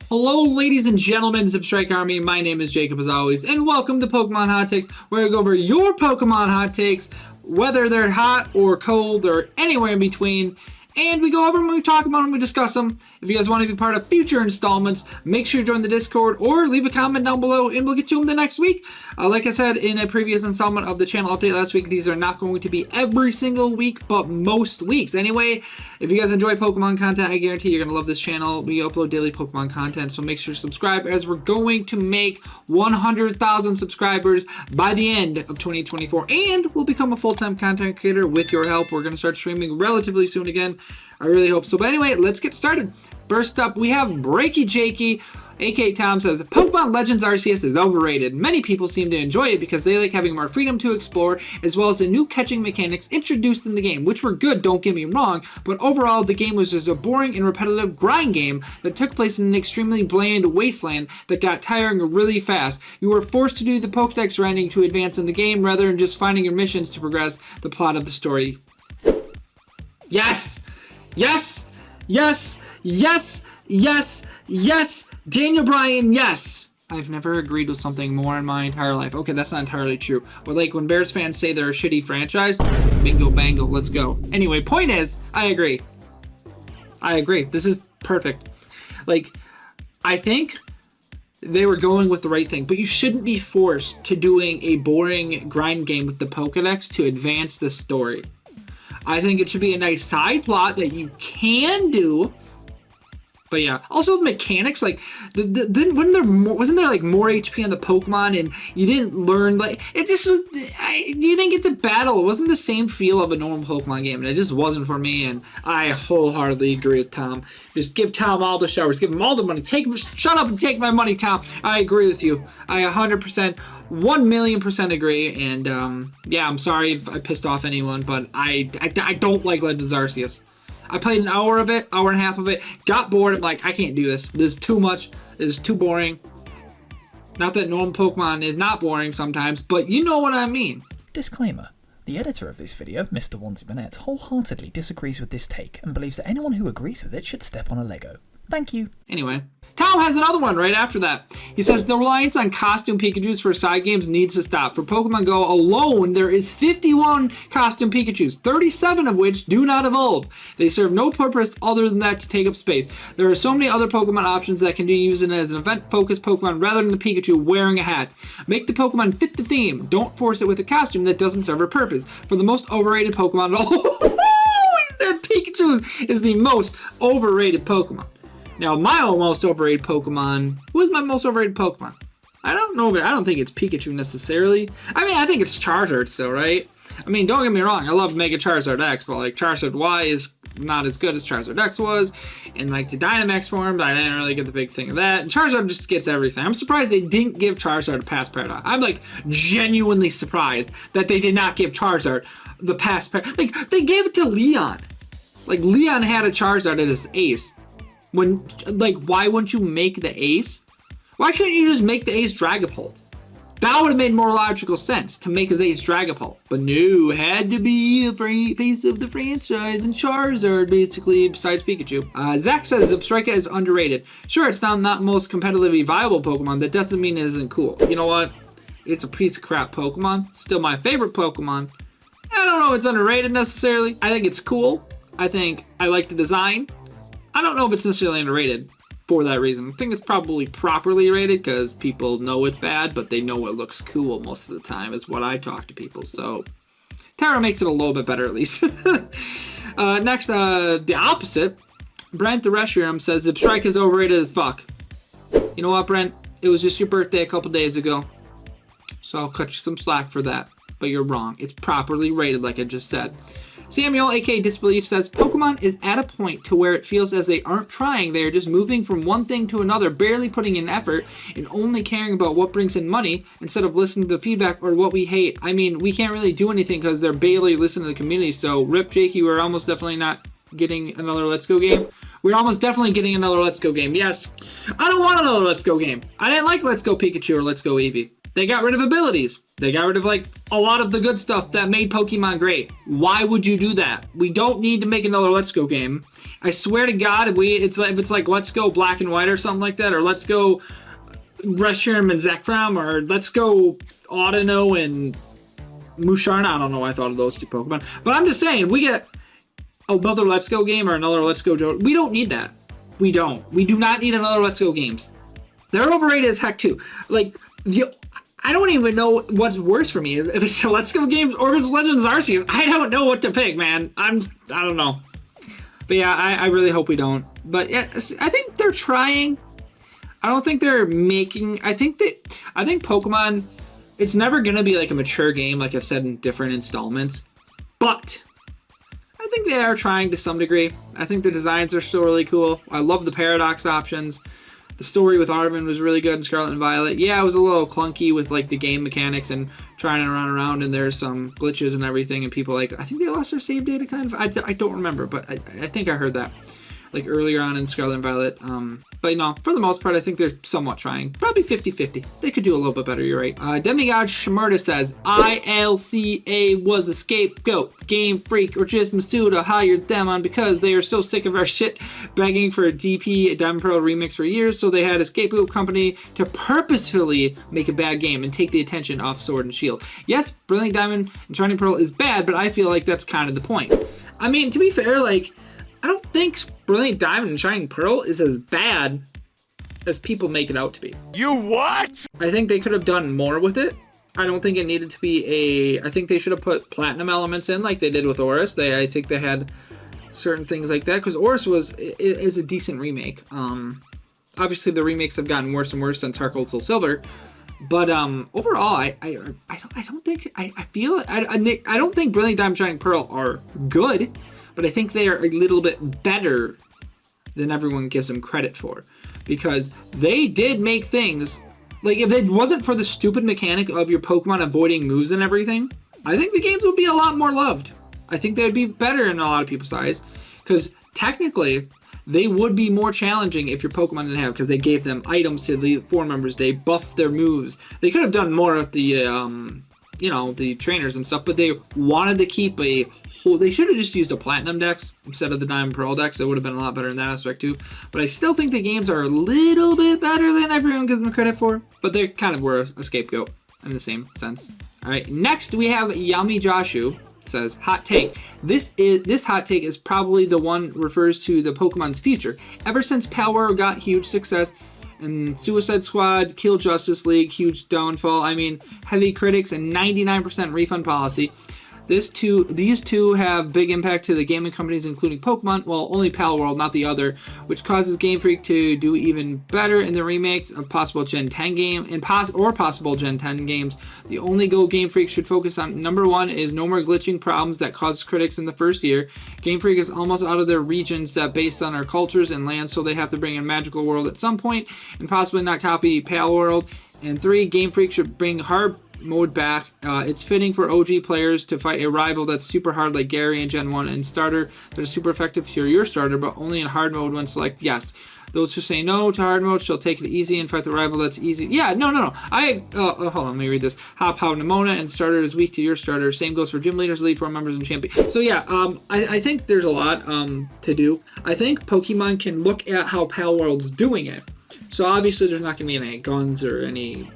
Hello, ladies and gentlemen, Substrike Army. My name is Jacob as always, and welcome to Pokemon Hot Takes, where I go over your Pokemon hot takes, whether they're hot or cold or anywhere in between. And we go over them, we talk about them, we discuss them. If you guys want to be part of future installments, make sure you join the Discord or leave a comment down below and we'll get to them the next week. Like I said in a previous installment of the channel update last week, these are not going to be every single week, but most weeks. Anyway, if you guys enjoy Pokemon content, I guarantee you're going to love this channel. We upload daily Pokemon content, so make sure to subscribe as we're going to make 100,000 subscribers by the end of 2024. And we'll become a full-time content creator with your help. We're going to start streaming relatively soon again. I really hope so. But anyway, let's get started. First up, we have Breaky Jakey. AK Tom says, Pokemon Legends Arceus is overrated. Many people seem to enjoy it because they like having more freedom to explore, as well as the new catching mechanics introduced in the game, which were good, don't get me wrong, but overall the game was just a boring and repetitive grind game that took place in an extremely bland wasteland that got tiring really fast. You were forced to do the Pokedex grinding to advance in the game rather than just finding your missions to progress the plot of the story. Yes! Yes! Yes! Yes! Yes! Yes! Daniel Bryan, yes! I've never agreed with something more in my entire life. Okay, that's not entirely true. But like when Bears fans say they're a shitty franchise, bingo bango, let's go. Anyway, point is, I agree. I agree. This is perfect. Like, I think they were going with the right thing, but you shouldn't be forced to doing a boring grind game with the Pokedex to advance the story. I think it should be a nice side plot that you can do. But yeah, also the mechanics, like, wasn't there like more HP on the Pokemon, and you didn't learn, like, do you think it's a battle? It wasn't the same feel of a normal Pokemon game, and it just wasn't for me, and I wholeheartedly agree with Tom. Just give Tom all the showers, give him all the money, shut up and take my money, Tom. I agree with you. I 100%, 1,000,000% agree, and yeah, I'm sorry if I pissed off anyone, but I don't like Legends Arceus. I played an hour of it, hour and a half of it, got bored. I'm like, I can't do this. This is too much. This is too boring. Not that normal Pokemon is not boring sometimes, but you know what I mean. Disclaimer. The editor of this video, Mr. Wanty Burnett, wholeheartedly disagrees with this take and believes that anyone who agrees with it should step on a Lego. Thank you. Anyway, Tom has another one right after that. He says, the reliance on costume Pikachus for side games needs to stop. For Pokemon Go alone, there is 51 costume Pikachus, 37 of which do not evolve. They serve no purpose other than that to take up space. There are so many other Pokemon options that can be used as an event-focused Pokemon rather than the Pikachu wearing a hat. Make the Pokemon fit the theme. Don't force it with a costume that doesn't serve a purpose. For the most overrated Pokemon at all, he said Pikachu is the most overrated Pokemon. Now, my most overrated Pokemon, who is my most overrated Pokemon? I don't know, but I don't think it's Pikachu necessarily. I mean, I think it's Charizard still, right? I mean, don't get me wrong, I love Mega Charizard X, but like Charizard Y is not as good as Charizard X was. And like the Dynamax form, I didn't really get the big thing of that. And Charizard just gets everything. I'm surprised they didn't give Charizard a pass paradox. I'm like genuinely surprised that they did not give Charizard the pass paradox. Like, they gave it to Leon. Like, Leon had a Charizard as his ace. When, like, why wouldn't you make the ace? Why couldn't you just make the ace Dragapult? That would have made more logical sense to make his ace Dragapult. But no, had to be a face of the franchise and Charizard, basically, besides Pikachu. Zach says Zebstrika is underrated. Sure, it's not the most competitively viable Pokemon. That doesn't mean it isn't cool. You know what? It's a piece of crap Pokemon. Still my favorite Pokemon. I don't know if it's underrated necessarily. I think it's cool. I think I like the design. I don't know if it's necessarily underrated for that reason. I think it's probably properly rated because people know it's bad, but they know it looks cool most of the time is what I talk to people. So Tara makes it a little bit better at least. Next, the opposite. Brent the Reshiram says Zebstrika is overrated as fuck. You know what, Brent? It was just your birthday a couple days ago. So I'll cut you some slack for that. But you're wrong. It's properly rated like I just said. Samuel, aka Disbelief, says Pokemon is at a point to where it feels as they aren't trying. They are just moving from one thing to another, barely putting in effort, and only caring about what brings in money instead of listening to feedback or what we hate. I mean, we can't really do anything because they're barely listening to the community. So, rip Jakey, we're almost definitely not getting another Let's Go game. We're almost definitely getting another Let's Go game. Yes, I don't want another Let's Go game. I didn't like Let's Go Pikachu or Let's Go Eevee. They got rid of abilities. They got rid of like a lot of the good stuff that made Pokemon great. Why would you do that? We don't need to make another Let's Go game. I swear to God, if it's like Let's Go Black and White or something like that, or Let's Go Reshiram and Zekrom, or Let's Go Audino and Musharna. I don't know why I thought of those 2 Pokemon. But I'm just saying, if we get another Let's Go game or another Let's Go Johto, we don't need that. We don't. We do not need another Let's Go games. They're overrated as heck too. Like, I don't even know what's worse for me. If it's Let's Go games or if it's Legends Arceus. I don't know what to pick, man. I don't know. But yeah, I really hope we don't. But yeah, I think they're trying. I don't think they're making. I think Pokemon, it's never gonna be like a mature game, like I've said in different installments. But I think they are trying to some degree. I think the designs are still really cool. I love the paradox options. The story with Arvin was really good in Scarlet and Violet. Yeah, it was a little clunky with like the game mechanics and trying to run around, and there's some glitches and everything, and people I think they lost their save data kind of. I don't remember, but I think I heard that like earlier on in Scarlet and Violet. But no, for the most part, I think they're somewhat trying. Probably 50-50. They could do a little bit better, you're right. Demigod Shmurda says, ILCA was a scapegoat. Game Freak or just Masuda hired them on because they are so sick of our shit begging for a DP Diamond Pearl remix for years, so they had a scapegoat company to purposefully make a bad game and take the attention off Sword and Shield. Yes, Brilliant Diamond and Shining Pearl is bad, but I feel like that's kind of the point. I mean, to be fair, like, I don't think Brilliant Diamond and Shining Pearl is as bad as people make it out to be. You what? I think they could have done more with it. I don't think it needed to be I think they should have put platinum elements in like they did with Oris. I think they had certain things like that because Oris is a decent remake. Obviously the remakes have gotten worse and worse since Heart Gold Soul Silver. But overall, I don't think I don't think Brilliant Diamond Shining Pearl are good. But I think they are a little bit better than everyone gives them credit for. Because they did make things, like if it wasn't for the stupid mechanic of your Pokemon avoiding moves and everything, I think the games would be a lot more loved. I think they'd be better in a lot of people's eyes. Because technically, they would be more challenging if your Pokemon didn't have, because they gave them items to the 4 members, they buffed their moves. They could have done more with the the trainers and stuff, but they wanted to keep they should have just used a Platinum Dex instead of the Diamond Pearl Dex. It would have been a lot better in that aspect too. But I still think the games are a little bit better than everyone gives them credit for, but they kind of were a scapegoat in the same sense. All right, next we have Yami Joshu says, hot take. This hot take is probably the one refers to the Pokemon's future. Ever since Palworld got huge success, and Suicide Squad, Kill Justice League, huge downfall. I mean, heavy critics and 99% refund policy. These two have big impact to the gaming companies, including Pokemon. Well, only Palworld, not the other, which causes Game Freak to do even better in the remakes of possible Gen 10 game or possible Gen 10 games. The only goal Game Freak should focus on, number one, is no more glitching problems that causes critics in the first year. Game Freak is almost out of their regions that based on our cultures and lands, so they have to bring in Magical World at some point and possibly not copy Palworld. And 3, Game Freak should bring hard mode back. It's fitting for OG players to fight a rival that's super hard like Gary in Gen 1 and starter that is super effective to your starter, but only in hard mode when select yes. Those who say no to hard mode shall take it easy and fight the rival that's easy. Yeah, no. Hold on, let me read this. Hop, how Nimona and starter is weak to your starter. Same goes for gym leaders, Elite 4 members, and champion. So yeah, I think there's a lot to do. I think Pokemon can look at how Palworld's doing it. So obviously there's not going to be any guns or any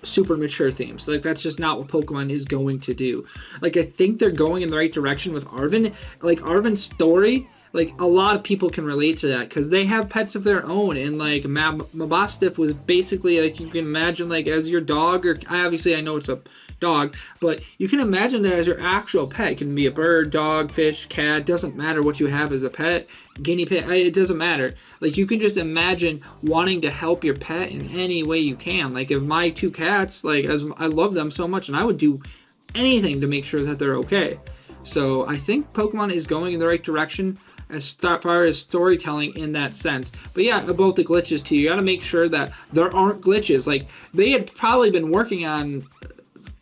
super mature themes. Like, that's just not what Pokemon is going to do. Like, I think they're going in the right direction with Arvin. Like, Arvin's story, like, a lot of people can relate to that because they have pets of their own. And, like, Mabastiff was basically, like, you can imagine, like, as your dog, or obviously I know it's a dog, but you can imagine that as your actual pet. It can be a bird, dog, fish, cat. Doesn't matter what you have as a pet. Guinea pig, it doesn't matter. Like, you can just imagine wanting to help your pet in any way you can. Like, if my 2 cats, like, as I love them so much, and I would do anything to make sure that they're okay. So I think Pokemon is going in the right direction as far as storytelling in that sense. But yeah, about the glitches too, you got to make sure that there aren't glitches. Like, they had probably been working on,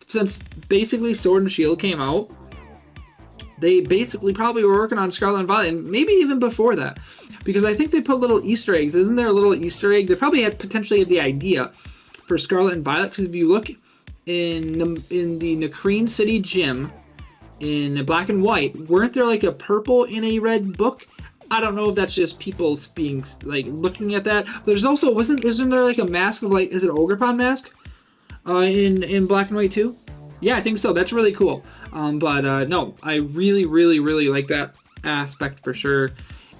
since basically Sword and Shield came out, they basically probably were working on Scarlet and Violet, and maybe even before that. Because I think they put little Easter eggs. Isn't there a little Easter egg? They probably had potentially had the idea for Scarlet and Violet, because if you look in the Nakreen City gym in black and white, weren't there like a purple and a red book? I don't know if that's just people being like looking at that. But there's also isn't there like a mask of like, is it Ogrepon mask? In black and white too? Yeah, I think so. That's really cool. But no, I really like that aspect for sure.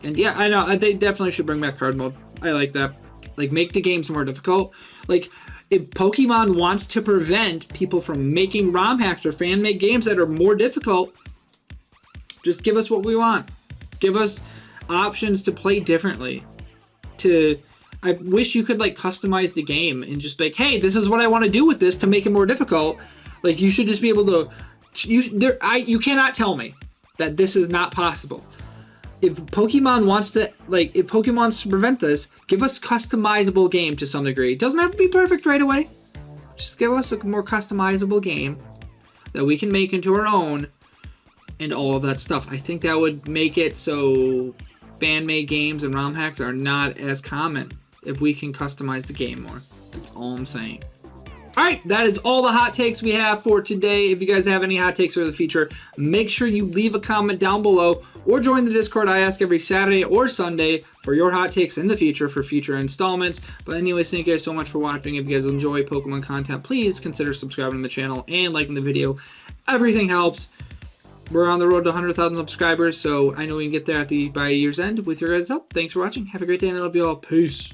And yeah, I know they definitely should bring back card mode. I like that. Like, make the games more difficult. Like, if Pokemon wants to prevent people from making ROM hacks or fan-made games that are more difficult, just give us what we want. Give us options to play differently. I wish you could like customize the game and just be like, hey, this is what I want to do with this to make it more difficult. Like, you should just be able to. You cannot tell me that this is not possible. If Pokemon wants to prevent this, give us customizable game to some degree. It doesn't have to be perfect right away. Just give us a more customizable game that we can make into our own and all of that stuff. I think that would make it so fan-made games and ROM hacks are not as common if we can customize the game more. That's all I'm saying. Alright, that is all the hot takes we have for today. If you guys have any hot takes for the future, make sure you leave a comment down below or join the Discord. I ask every Saturday or Sunday for your hot takes in the future for future installments. But anyways, thank you guys so much for watching. If you guys enjoy Pokemon content, please consider subscribing to the channel and liking the video. Everything helps. We're on the road to 100,000 subscribers, so I know we can get there by year's end with your guys' help. Thanks for watching. Have a great day, and I love you all. Peace.